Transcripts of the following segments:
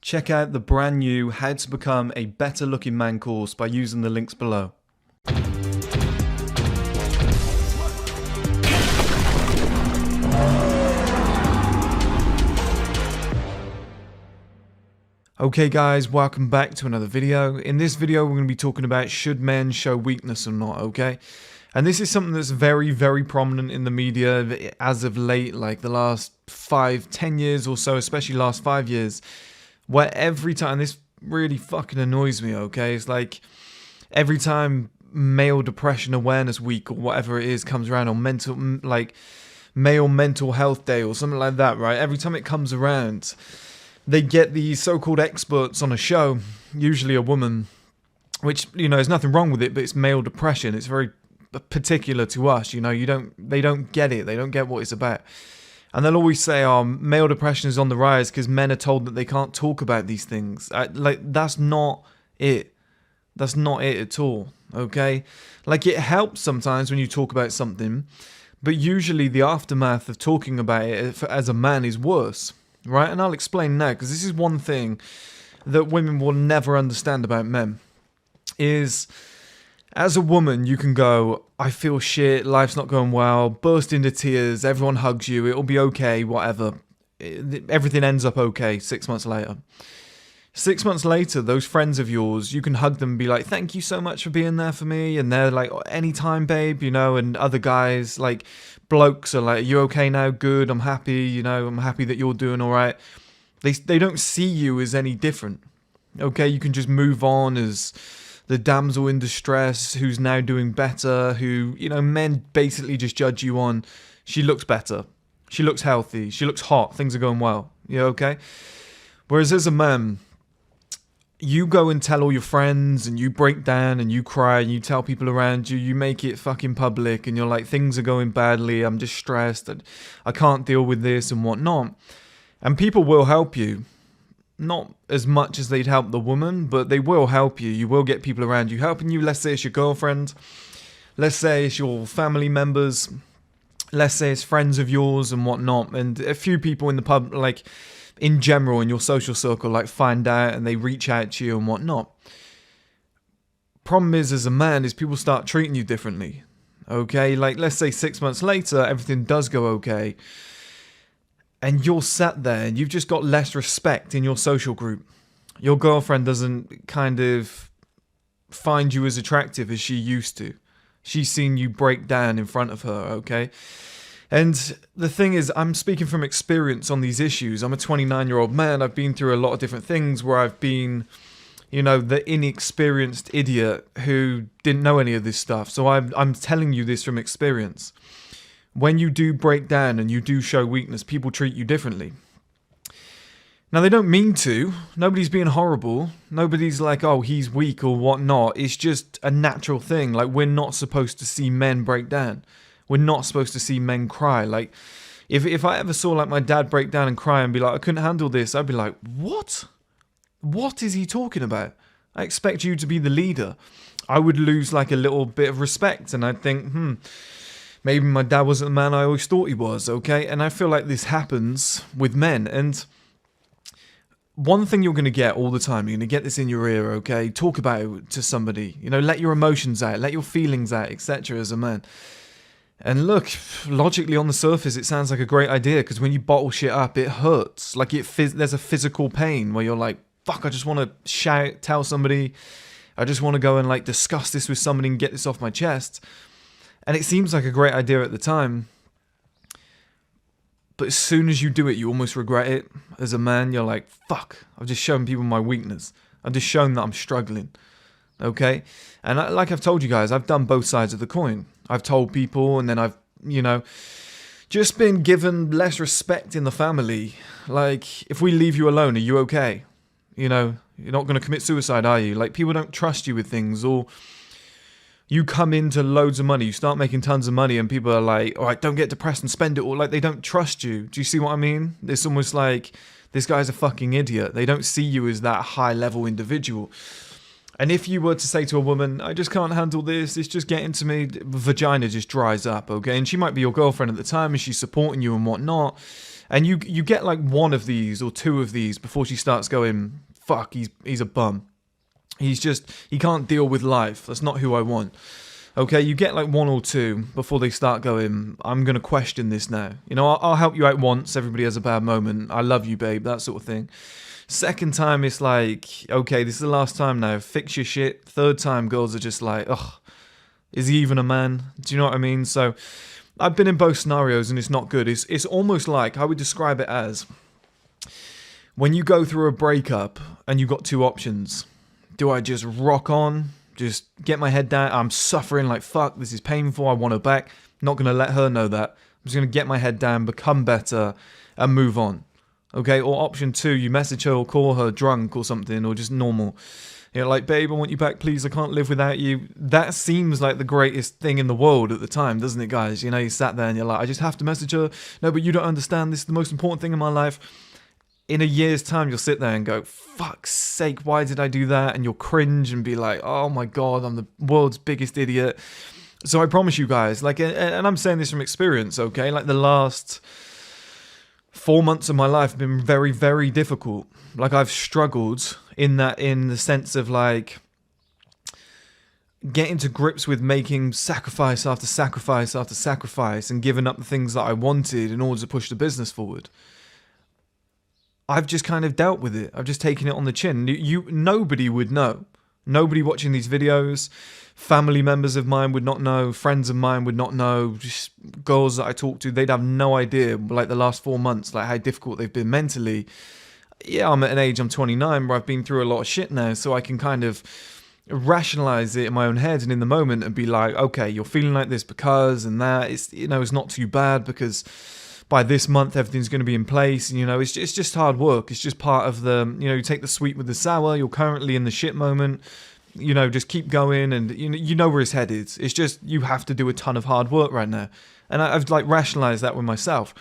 Check out the brand new How to Become a Better Looking Man course by using the links below. Okay guys, welcome back to another video. In this video we're going to be talking about should men show weakness or not, okay? And this is something that's very prominent in the media as of late, like the last 5-10 years or so, especially last 5 years. Where every time, this really fucking annoys me, okay? It's like every time Male Depression Awareness Week or whatever it is comes around, or Male Mental Health Day or something like that, right? Every time it comes around, they get these so-called experts on a show, usually a woman, which, you know, there's nothing wrong with it, but it's male depression. It's very particular to us, you know. They don't get it. They don't get what it's about. And they'll always say, oh, male depression is on the rise because men are told that they can't talk about these things. That's not it. That's not it at all, okay? Like, it helps sometimes when you talk about something, but usually the aftermath of talking about it as a man is worse, right? And I'll explain now, because this is one thing that women will never understand about men, is as a woman, you can go, I feel shit, life's not going well, burst into tears, everyone hugs you, it'll be okay, whatever. Everything ends up okay 6 months later. 6 months later, those friends of yours, you can hug them and be like, thank you so much for being there for me. And they're like, anytime, babe, you know. And other guys, like blokes, are like, you okay now? Good, I'm happy, you know, I'm happy that you're doing all right. They don't see you as any different, okay? You can just move on as the damsel in distress who's now doing better, who, you know, men basically just judge you on, she looks better, she looks healthy, she looks hot, things are going well, you okay? Whereas as a man, you go and tell all your friends and you break down and you cry and you tell people around you, you make it fucking public and you're like, things are going badly, I'm just stressed, and I can't deal with this and whatnot. And people will help you. Not as much as they'd help the woman, but they will help you. You will get people around you helping you. Let's say it's your girlfriend. Let's say it's your family members. Let's say it's friends of yours and whatnot. And a few people in the pub, like in general in your social circle, like find out and they reach out to you and whatnot. Problem is, as a man, is people start treating you differently. Okay, like let's say 6 months later, everything does go okay. And you're sat there and you've just got less respect in your social group. Your girlfriend doesn't kind of find you as attractive as she used to. She's seen you break down in front of her, okay? And the thing is, I'm speaking from experience on these issues. I'm a 29-year-old man. I've been through a lot of different things where I've been, you know, the inexperienced idiot who didn't know any of this stuff. So I'm telling you this from experience. When you do break down and you do show weakness, people treat you differently. Now, they don't mean to. Nobody's being horrible. Nobody's like, oh, he's weak or whatnot. It's just a natural thing. Like, we're not supposed to see men break down. We're not supposed to see men cry. Like, if I ever saw, like, my dad break down and cry and be like, I couldn't handle this, I'd be like, what? What is he talking about? I expect you to be the leader. I would lose, like, a little bit of respect, and I'd think, maybe my dad wasn't the man I always thought he was, okay? And I feel like this happens with men. And one thing you're going to get all the time, you're going to get this in your ear, okay? Talk about it to somebody. You know, let your emotions out, let your feelings out, etc. as a man. And look, logically on the surface, it sounds like a great idea, because when you bottle shit up, it hurts. Like, there's a physical pain where you're like, fuck, I just want to shout, tell somebody. I just want to go and, like, discuss this with somebody and get this off my chest. And it seems like a great idea at the time, but as soon as you do it, you almost regret it. As a man, you're like, fuck, I've just shown people my weakness. I've just shown that I'm struggling, okay? And like I've told you guys, I've done both sides of the coin. I've told people, and then I've, you know, just been given less respect in the family. Like, if we leave you alone, are you okay? You know, you're not going to commit suicide, are you? Like, people don't trust you with things, or you come into loads of money, you start making tons of money, and people are like, all right, don't get depressed and spend it all. Like, they don't trust you. Do you see what I mean? It's almost like, this guy's a fucking idiot. They don't see you as that high-level individual. And if you were to say to a woman, I just can't handle this, it's just getting to me, vagina just dries up, okay? And she might be your girlfriend at the time, and she's supporting you and whatnot. And you get like one of these or two of these before she starts going, fuck, he's a bum. He can't deal with life. That's not who I want. Okay, you get like one or two before they start going, I'm going to question this now. You know, I'll help you out once, everybody has a bad moment. I love you, babe, that sort of thing. Second time, it's like, okay, this is the last time now, fix your shit. Third time, girls are just like, ugh, is he even a man? Do you know what I mean? So, I've been in both scenarios and it's not good. It's almost like, I would describe it as, when you go through a breakup and you've got two options. Do I just rock on? Just get my head down? I'm suffering like fuck, this is painful, I want her back. Not going to let her know that. I'm just going to get my head down, become better, and move on. Okay, or option two, you message her or call her drunk or something, or just normal. You know, like, babe, I want you back, please, I can't live without you. That seems like the greatest thing in the world at the time, doesn't it, guys? You know, you sat there and you're like, I just have to message her. No, but you don't understand, this is the most important thing in my life. In a year's time, you'll sit there and go, fuck's sake, why did I do that? And you'll cringe and be like, oh my God, I'm the world's biggest idiot. So I promise you guys, like, and I'm saying this from experience, okay? Like the last 4 months of my life have been very, very difficult. Like I've struggled in the sense of like getting to grips with making sacrifice after sacrifice after sacrifice and giving up the things that I wanted in order to push the business forward. I've just kind of dealt with it. I've just taken it on the chin. Nobody would know. Nobody watching these videos, family members of mine would not know, friends of mine would not know, just girls that I talk to, they'd have no idea, like the last 4 months, like how difficult they've been mentally. Yeah, I'm at an age, I'm 29, where I've been through a lot of shit now, so I can kind of rationalize it in my own head and in the moment and be like, okay, you're feeling like this because and that. It's, you know, it's not too bad because by this month everything's going to be in place. You know, it's just hard work. It's just part of the, you know, you take the sweet with the sour. You're currently in the shit moment. You know, just keep going, and you know where his head is. It's just you have to do a ton of hard work right now, and I've like rationalized that with myself.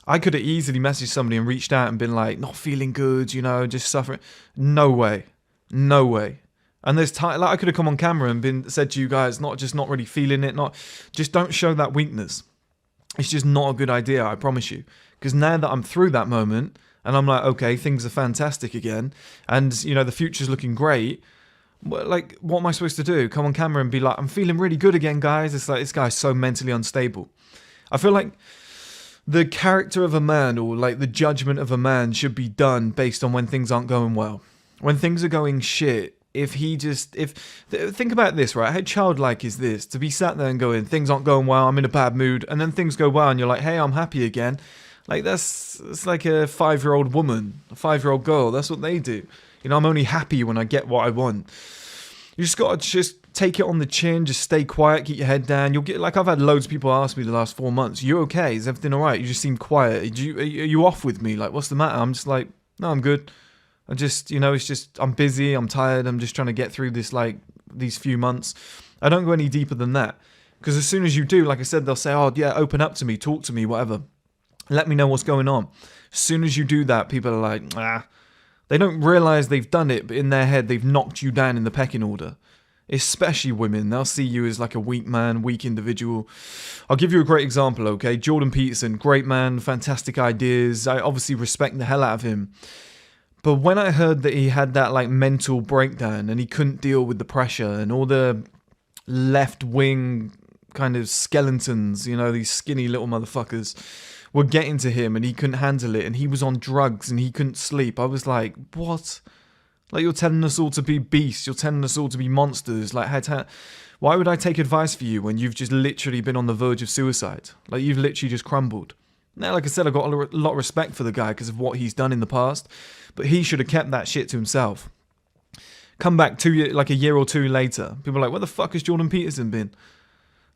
I could have easily messaged somebody and reached out and been like, not feeling good, you know, just suffering. No way, no way. And there's time, like I could have come on camera and said to you guys, not really feeling it, just don't show that weakness. It's just not a good idea, I promise you. Because now that I'm through that moment, and I'm like, okay, things are fantastic again, and, you know, the future's looking great, like, what am I supposed to do? Come on camera and be like, I'm feeling really good again, guys. It's like, this guy's so mentally unstable. I feel like the character of a man, or like the judgment of a man, should be done based on when things aren't going well. When things are going shit, think about this, right? How childlike is this? To be sat there and going, things aren't going well, I'm in a bad mood, and then things go well and you're like, hey, I'm happy again. Like, it's like a 5-year-old woman, a 5-year-old girl, that's what they do. You know, I'm only happy when I get what I want. You just gotta take it on the chin, just stay quiet, keep your head down. You'll get, like, I've had loads of people ask me the last 4 months, you okay? Is everything alright? You just seem quiet. Are you off with me? Like, what's the matter? I'm just like, no, I'm good. I just, you know, it's just, I'm busy, I'm tired, I'm just trying to get through this, like, these few months. I don't go any deeper than that. Because as soon as you do, like I said, they'll say, oh, yeah, open up to me, talk to me, whatever. Let me know what's going on. As soon as you do that, people are like, ah. They don't realise they've done it, but in their head, they've knocked you down in the pecking order. Especially women. They'll see you as like a weak man, weak individual. I'll give you a great example, okay? Jordan Peterson, great man, fantastic ideas. I obviously respect the hell out of him. But when I heard that he had that like mental breakdown and he couldn't deal with the pressure and all the left-wing kind of skeletons, you know, these skinny little motherfuckers were getting to him and he couldn't handle it and he was on drugs and he couldn't sleep. I was like, what? Like, you're telling us all to be beasts. You're telling us all to be monsters. Like, why would I take advice for you when you've just literally been on the verge of suicide? Like, you've literally just crumbled. Now, like I said, I've got a lot of respect for the guy because of what he's done in the past, but he should have kept that shit to himself. Come back like a year or two later, people are like, where the fuck has Jordan Peterson been?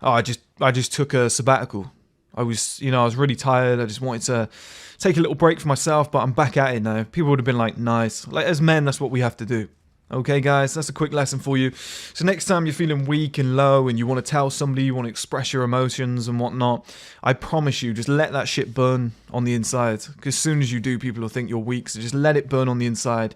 Oh, I just took a sabbatical. I was really tired. I just wanted to take a little break for myself, but I'm back at it now. People would have been like, nice. Like, as men, that's what we have to do. Okay, guys, that's a quick lesson for you. So next time you're feeling weak and low and you want to tell somebody, you want to express your emotions and whatnot, I promise you, just let that shit burn on the inside. Because as soon as you do, people will think you're weak. So just let it burn on the inside.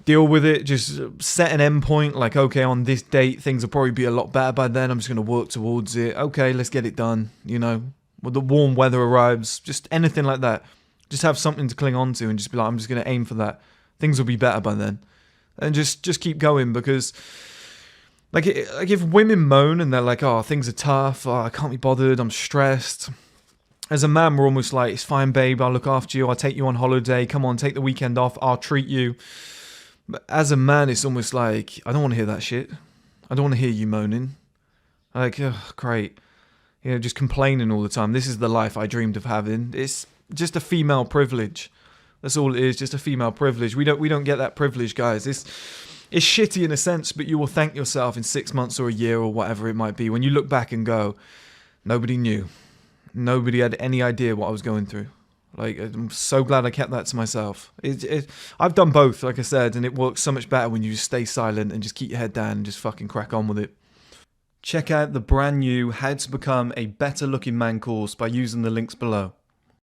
Deal with it. Just set an end point. Like, okay, on this date, things will probably be a lot better by then. I'm just going to work towards it. Okay, let's get it done. You know, when the warm weather arrives, just anything like that. Just have something to cling on to and just be like, I'm just going to aim for that. Things will be better by then. And just keep going, because like if women moan and they're like, oh, things are tough, oh, I can't be bothered, I'm stressed. As a man, we're almost like, it's fine, babe, I'll look after you, I'll take you on holiday, come on, take the weekend off, I'll treat you. But as a man, it's almost like, I don't want to hear that shit. I don't want to hear you moaning. Like, oh, great. You know, just complaining all the time. This is the life I dreamed of having. It's just a female privilege. That's all it is, just a female privilege. We don't get that privilege, guys. It's shitty in a sense, but you will thank yourself in 6 months or a year or whatever it might be when you look back and go, nobody knew. Nobody had any idea what I was going through. Like, I'm so glad I kept that to myself. I've done both, like I said, and it works so much better when you just stay silent and just keep your head down and just fucking crack on with it. Check out the brand new How to Become a Better Looking Man course by using the links below.